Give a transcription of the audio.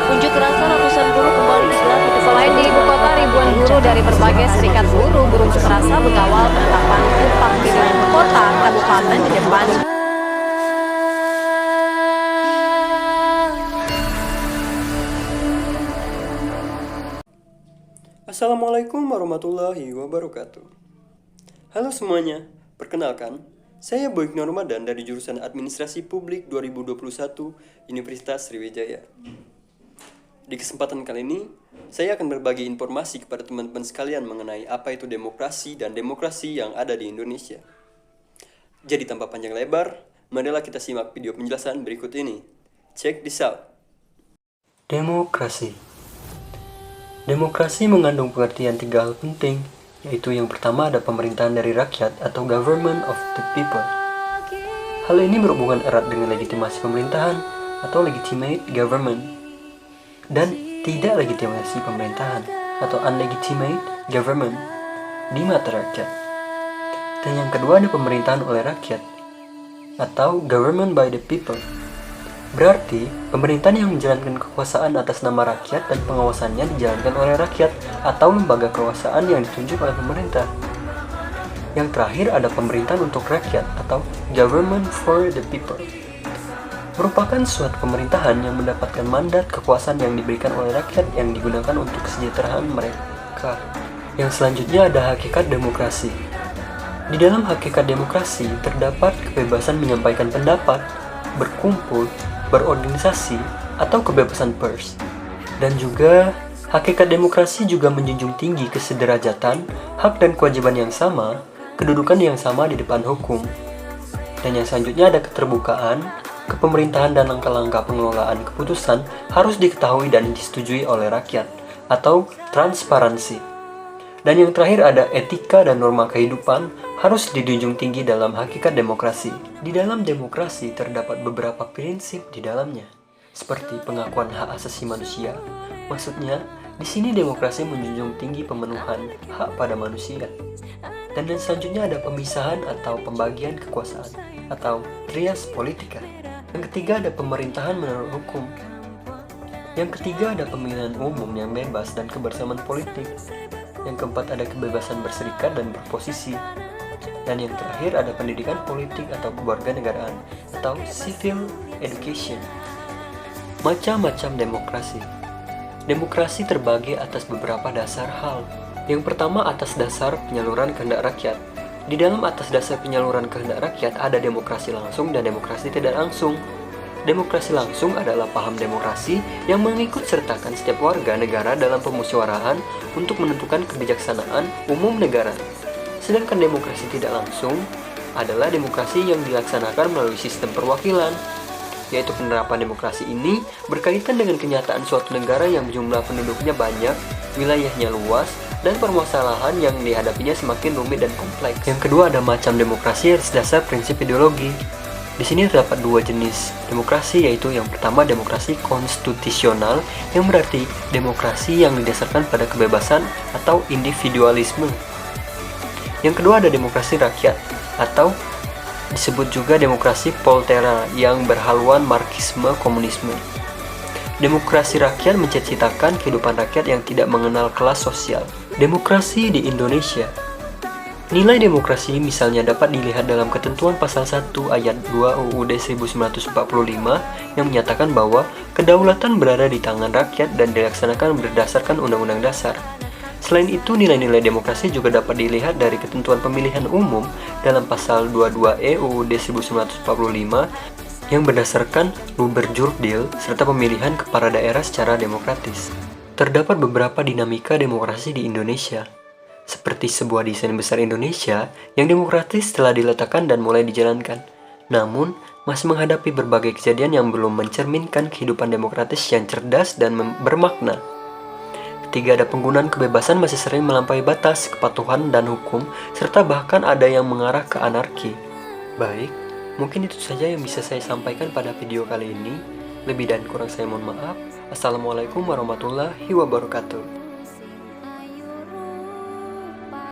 Unjuk rasa ratusan buruh kembali digelar di selain di ibu kota, ribuan buruh dari berbagai serikat buruh berunjuk rasa mengawal penetapan upah minimum kota kabupaten di depan. Assalamualaikum warahmatullahi wabarakatuh. Halo semuanya, perkenalkan, saya Boyk Nur Ramadan dari jurusan Administrasi Publik 2021 Universitas Sriwijaya. Di kesempatan kali ini, saya akan berbagi informasi kepada teman-teman sekalian mengenai apa itu demokrasi dan demokrasi yang ada di Indonesia. Jadi tanpa panjang lebar, marilah kita simak video penjelasan berikut ini. Check this out. Demokrasi. Demokrasi mengandung pengertian tiga hal penting, yaitu yang pertama ada pemerintahan dari rakyat atau government of the people. Hal ini berhubungan erat dengan legitimasi pemerintahan atau legitimate government, dan tidak legitimasi pemerintahan atau unlegitimate government di mata rakyat. Dan yang kedua ada pemerintahan oleh rakyat atau government by the people. Berarti, pemerintahan yang menjalankan kekuasaan atas nama rakyat dan pengawasannya dijalankan oleh rakyat atau lembaga kekuasaan yang ditunjuk oleh pemerintah. Yang terakhir ada pemerintahan untuk rakyat atau government for the people. Merupakan suatu pemerintahan yang mendapatkan mandat kekuasaan yang diberikan oleh rakyat yang digunakan untuk kesejahteraan mereka. Yang selanjutnya ada hakikat demokrasi. Di dalam hakikat demokrasi terdapat kebebasan menyampaikan pendapat, berkumpul, berorganisasi, atau kebebasan pers. Dan juga, hakikat demokrasi juga menjunjung tinggi kesederajatan, hak dan kewajiban yang sama, kedudukan yang sama di depan hukum. Dan yang selanjutnya ada keterbukaan, kepemerintahan dan langkah-langkah pengelolaan keputusan harus diketahui dan disetujui oleh rakyat, atau transparansi. Dan yang terakhir ada etika dan norma kehidupan harus dijunjung tinggi dalam hakikat demokrasi. Di dalam demokrasi terdapat beberapa prinsip di dalamnya, seperti pengakuan hak asasi manusia. Maksudnya, di sini demokrasi menjunjung tinggi pemenuhan hak pada manusia. Dan yang selanjutnya ada pemisahan atau pembagian kekuasaan, atau trias politika. Yang ketiga ada pemerintahan menurut hukum. Yang ketiga ada pemilihan umum yang bebas dan kebersamaan politik. Yang keempat ada kebebasan berserikat dan berposisi. Dan yang terakhir ada pendidikan politik atau kewarganegaraan atau civil education. Macam-macam demokrasi. Demokrasi terbagi atas beberapa dasar hal. Yang pertama atas dasar penyaluran kehendak rakyat. Di dalam atas dasar penyaluran kehendak rakyat ada demokrasi langsung dan demokrasi tidak langsung. Demokrasi langsung adalah paham demokrasi yang mengikut sertakan setiap warga negara dalam pemusyawaratan untuk menentukan kebijaksanaan umum negara. Sedangkan demokrasi tidak langsung adalah demokrasi yang dilaksanakan melalui sistem perwakilan, yaitu penerapan demokrasi ini berkaitan dengan kenyataan suatu negara yang jumlah penduduknya banyak, wilayahnya luas, dan permasalahan yang dihadapinya semakin rumit dan kompleks. Yang kedua ada macam demokrasi atas dasar prinsip ideologi. Di sini terdapat dua jenis demokrasi, yaitu yang pertama demokrasi konstitusional, yang berarti demokrasi yang didasarkan pada kebebasan atau individualisme. Yang kedua ada demokrasi rakyat, atau disebut juga demokrasi Voltaire yang berhaluan Marxisme komunisme. Demokrasi rakyat menciptakan kehidupan rakyat yang tidak mengenal kelas sosial. Demokrasi di Indonesia. Nilai demokrasi misalnya dapat dilihat dalam ketentuan pasal 1 ayat 2 UUD 1945 yang menyatakan bahwa kedaulatan berada di tangan rakyat dan dilaksanakan berdasarkan Undang-Undang Dasar. Selain itu, nilai-nilai demokrasi juga dapat dilihat dari ketentuan pemilihan umum dalam pasal 22E UUD 1945 yang berdasarkan Luber-Jurdil serta pemilihan kepala daerah secara demokratis. Terdapat beberapa dinamika demokrasi di Indonesia, seperti sebuah desain besar Indonesia yang demokratis telah diletakkan dan mulai dijalankan, namun masih menghadapi berbagai kejadian yang belum mencerminkan kehidupan demokratis yang cerdas dan bermakna. Ketiga, ada penggunaan kebebasan masih sering melampaui batas, kepatuhan dan hukum, serta bahkan ada yang mengarah ke anarki. Baik, mungkin itu saja yang bisa saya sampaikan pada video kali ini. Lebih dan kurang saya mohon maaf. Assalamualaikum warahmatullahi wabarakatuh.